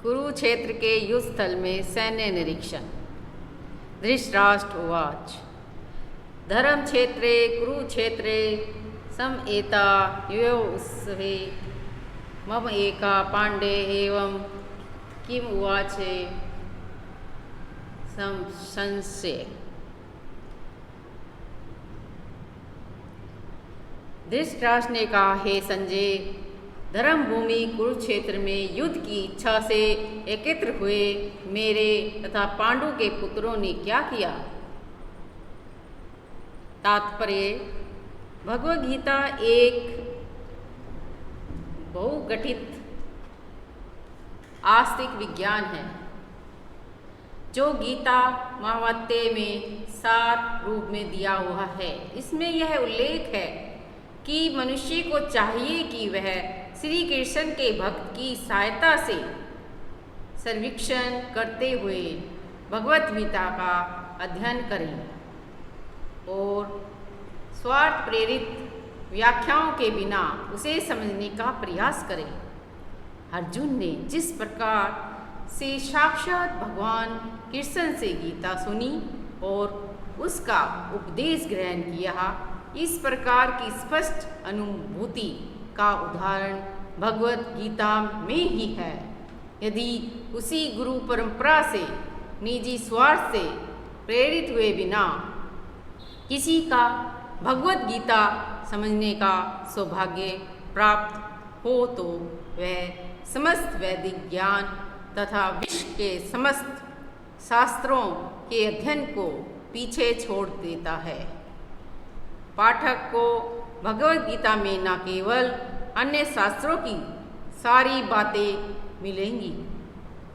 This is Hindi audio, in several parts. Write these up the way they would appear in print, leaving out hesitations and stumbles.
कुरुक्षेत्र के युद्ध स्थल में सैन्य निरीक्षण। धृतराष्ट्र उवाच धर्म क्षेत्रे कुरुक्षेत्रे समएता युयोत्सवे मम एका पांडे एवं किम उवाचे संशय। धृतराष्ट्र ने कहा, हे संजय, धर्म भूमि कुरुक्षेत्र में युद्ध की इच्छा से एकत्र हुए मेरे तथा पांडु के पुत्रों ने क्या किया। तात्पर्य: भगवद गीता एक बहुगठित आस्तिक विज्ञान है जो गीता महावाक्य में सार रूप में दिया हुआ है। इसमें यह उल्लेख है कि मनुष्य को चाहिए कि वह श्री कृष्ण के भक्त की सहायता से सर्वेक्षण करते हुए भगवत गीता का अध्ययन करें और स्वार्थ प्रेरित व्याख्याओं के बिना उसे समझने का प्रयास करें। अर्जुन ने जिस प्रकार से साक्षात भगवान कृष्ण से गीता सुनी और उसका उपदेश ग्रहण किया, इस प्रकार की स्पष्ट अनुभूति का उदाहरण भगवद गीता में ही है। यदि उसी गुरु परंपरा से निजी स्वार्थ से प्रेरित हुए बिना किसी का भगवद गीता समझने का सौभाग्य प्राप्त हो तो वह समस्त वैदिक ज्ञान तथा विश्व के समस्त शास्त्रों के अध्ययन को पीछे छोड़ देता है। पाठक को भगवद गीता में न केवल अन्य शास्त्रों की सारी बातें मिलेंगी,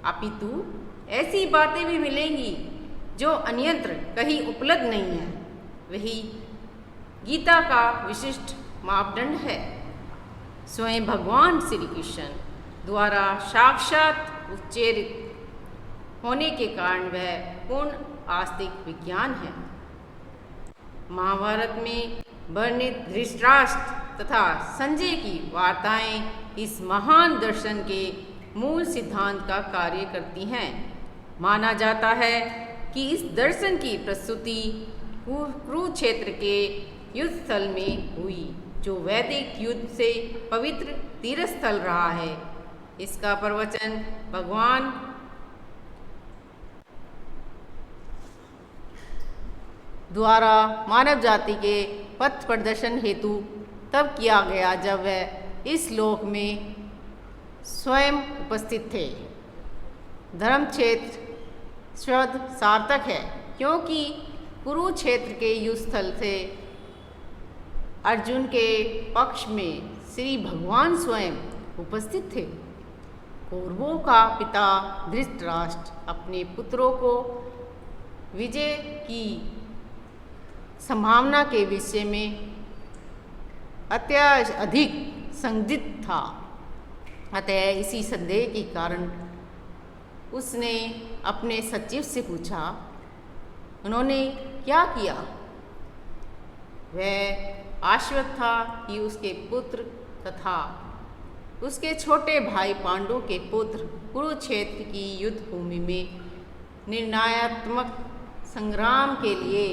अपितु ऐसी बातें भी मिलेंगी जो अन्यत्र कहीं उपलब्ध नहीं है। वही गीता का विशिष्ट मापदंड है। स्वयं भगवान श्री कृष्ण द्वारा साक्षात उच्चारित होने के कारण वह पूर्ण आस्तिक विज्ञान है। महाभारत में वर्णित धृतराष्ट्र तथा संजय की वार्ताएं इस महान दर्शन के मूल सिद्धांत का कार्य करती हैं। माना जाता है कि इस दर्शन की प्रस्तुति कुरुक्षेत्र के युद्ध स्थल में हुई, जो वैदिक युद्ध से पवित्र तीर्थ स्थल रहा है। इसका प्रवचन भगवान द्वारा मानव जाति के पथ प्रदर्शन हेतु तब किया गया जब वह इस लोक में स्वयं उपस्थित थे। धर्म क्षेत्र शब्द सार्थक है क्योंकि कुरुक्षेत्र के युद्ध स्थल से अर्जुन के पक्ष में श्री भगवान स्वयं उपस्थित थे। कौरवों का पिता धृतराष्ट्र अपने पुत्रों को विजय की संभावना के विषय में अत्यधिक संदिग्ध था। अतः इसी संदेह के कारण उसने अपने सचिव से पूछा, उन्होंने क्या किया। वह आश्वस्त था कि उसके पुत्र तथा उसके छोटे भाई पांडु के पुत्र कुरुक्षेत्र की युद्ध भूमि में निर्णयात्मक संग्राम के लिए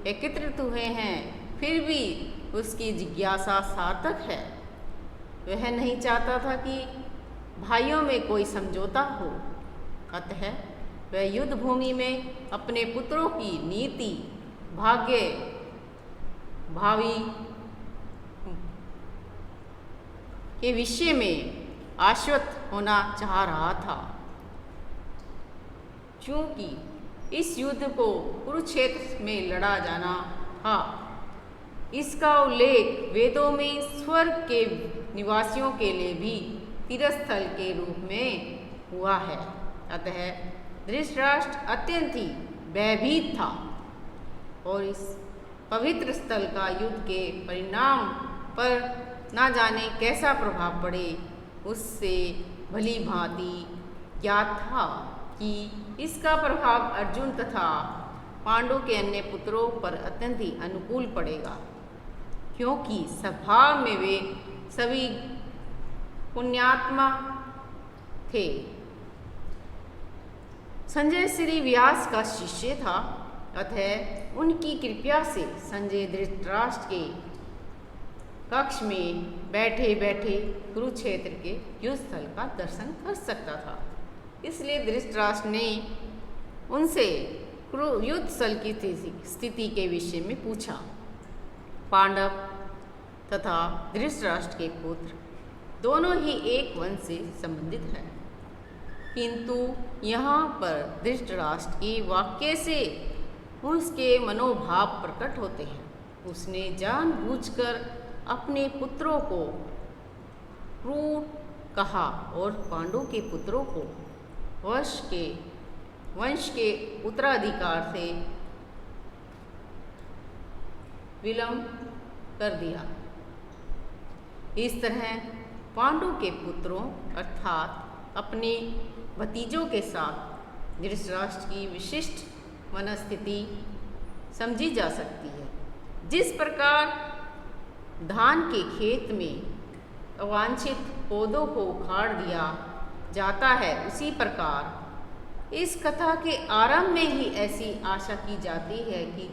एकत्रित हुए हैं। फिर भी उसकी जिज्ञासा सार्थक है। वह नहीं चाहता था कि भाइयों में कोई समझौता हो। अतः वह युद्ध भूमि में अपने पुत्रों की नीति, भाग्य, भावी के विषय में आश्वस्त होना चाह रहा था। क्योंकि इस युद्ध को कुरुक्षेत्र में लड़ा जाना था, इसका उल्लेख वेदों में स्वर्ग के निवासियों के लिए भी तीर्थस्थल के रूप में हुआ है। अतः धृतराष्ट्र अत्यंत ही भयभीत था और इस पवित्र स्थल का युद्ध के परिणाम पर ना जाने कैसा प्रभाव पड़े, उससे भली भांति ज्ञात था कि इसका प्रभाव अर्जुन तथा पांडु के अन्य पुत्रों पर अत्यंत ही अनुकूल पड़ेगा, क्योंकि स्वभाव में वे सभी पुण्यात्मा थे संजय श्री व्यास का शिष्य था, अतः उनकी कृपा से संजय धृतराष्ट्र के कक्ष में बैठे बैठे कुरुक्षेत्र के युद्ध स्थल का दर्शन कर सकता था। इसलिए धृतराष्ट्र ने उनसे युद्ध स्थल की स्थिति के विषय में पूछा। पांडव तथा धृतराष्ट्र के पुत्र दोनों ही एक वंश से संबंधित हैं, किंतु यहाँ पर धृतराष्ट्र के वाक्य से उसके मनोभाव प्रकट होते हैं। उसने जानबूझकर अपने पुत्रों को क्रूर कहा और पांडु के पुत्रों को वंश के उत्तराधिकार से विलंब कर दिया। इस तरह पांडु के पुत्रों अर्थात अपने भतीजों के साथ धृतराष्ट्र की विशिष्ट मनस्थिति समझी जा सकती है। जिस प्रकार धान के खेत में अवांछित पौधों को उखाड़ दिया जाता है, उसी प्रकार इस कथा के आरंभ में ही ऐसी आशा की जाती है कि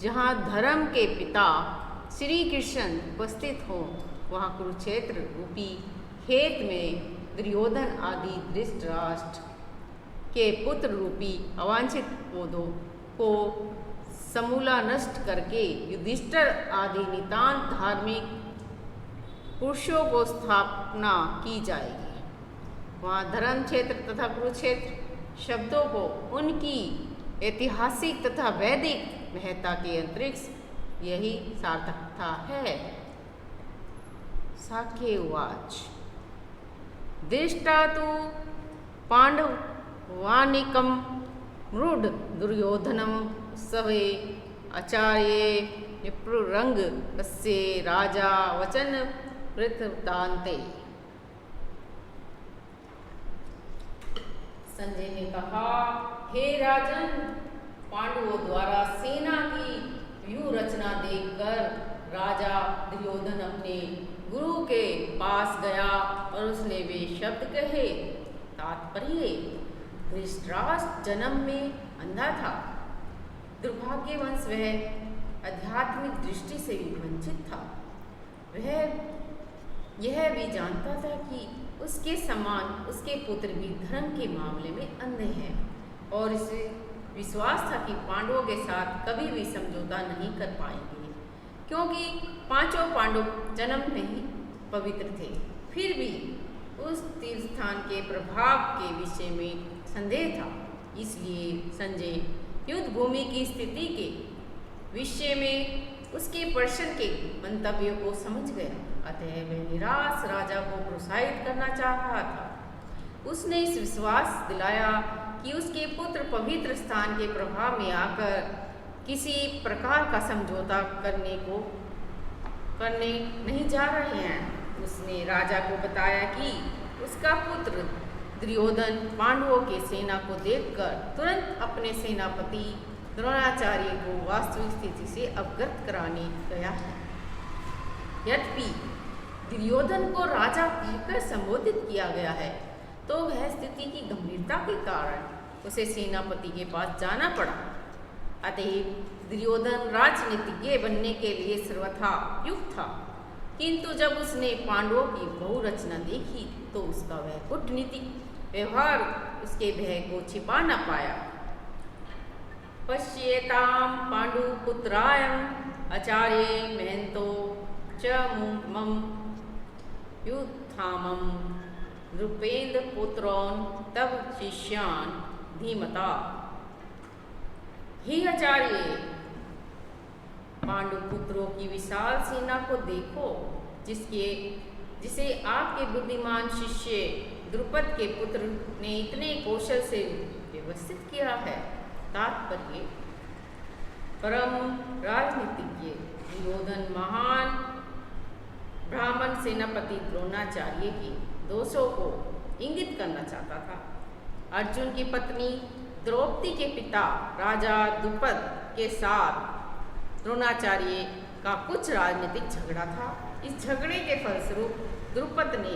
जहाँ धर्म के पिता श्री कृष्ण उपस्थित हों, वहाँ कुरुक्षेत्र रूपी खेत में दुर्योधन आदि धृतराष्ट्र के पुत्र रूपी अवांछित पौधों को समूला नष्ट करके युधिष्ठिर आदि नितांत धार्मिक पुरुषों को स्थापना की जाएगी। वहाँ धर्म क्षेत्र तथा कुरुक्षेत्र शब्दों को उनकी ऐतिहासिक तथा वैदिक महत्ता के अंतरिक्ष यही सार्थकता है। साख्य उवाच दृष्टा तु पांडवानिकं मृड दुर्योधनम सवे आचार्ये विप्ररंग तस्य राजा वचन वृत्तान्ते। संजय ने कहा, हे राजन, पांडवों द्वारा सेना की व्यूह रचना देखकर राजा दुर्योधन अपने गुरु के पास गया और उसने वे शब्द कहे। तात्पर्य, धृतराष्ट्र जन्म में अंधा था, दुर्भाग्यवश वह आध्यात्मिक दृष्टि से भी वंचित था। वह यह भी जानता था कि उसके समान उसके पुत्र भी धर्म के मामले में अंधे हैं, और इसे विश्वास था कि पांडवों के साथ कभी भी समझौता नहीं कर पाएंगे, क्योंकि पांचों पांडव जन्म में ही पवित्र थे। फिर भी उस तीर्थ स्थान के प्रभाव के विषय में संदेह था। इसलिए संजय युद्ध भूमि की स्थिति के विषय में उसके प्रश्न के मंतव्य को समझ गया, अतः वह निराश राजा को प्रोत्साहित करना चाह रहा था। उसने इस विश्वास दिलाया कि उसके पुत्र पवित्र स्थान के प्रभाव में आकर किसी प्रकार का समझौता करने नहीं जा रहे हैं। उसने राजा को बताया कि उसका पुत्र दुर्योधन पांडवों के सेना को देखकर तुरंत अपने सेनापति द्रोणाचार्य को वास्तविक स्थिति से अवगत कराने गया है। यद्यपि दुर्योधन को राजा कहकर संबोधित किया गया है, तो वह स्थिति की गंभीरता के कारण उसे सेनापति के पास जाना पड़ा। अतएव दुर्योधन राजनीतिज्ञ बनने के लिए सर्वथा युक्त था, किंतु जब उसने पांडवों की बहुरचना देखी तो उसका वह कूटनीतिक व्यवहार उसके भय को छिपा न पाया। पश्येताम पांडुपुत्रायम आचार्य महंतो च मम युद्धामम नृपेन्द्र पुत्रोन तव शिष्यान धीमता। हे आचार्य, पांडुपुत्रों की विशाल सेना को देखो, जिसे आपके बुद्धिमान शिष्य द्रुपद के पुत्र ने इतने कौशल से व्यवस्थित किया है। तात्पर्य, परम राजनीतिज्ञ दुर्योधन महान ब्राह्मण सेनापति द्रोणाचार्य के दोषों को इंगित करना चाहता था। अर्जुन की पत्नी द्रौपदी के पिता राजा द्रुपद के साथ द्रोणाचार्य का कुछ राजनीतिक झगड़ा था। इस झगड़े के फलस्वरूप द्रुपद ने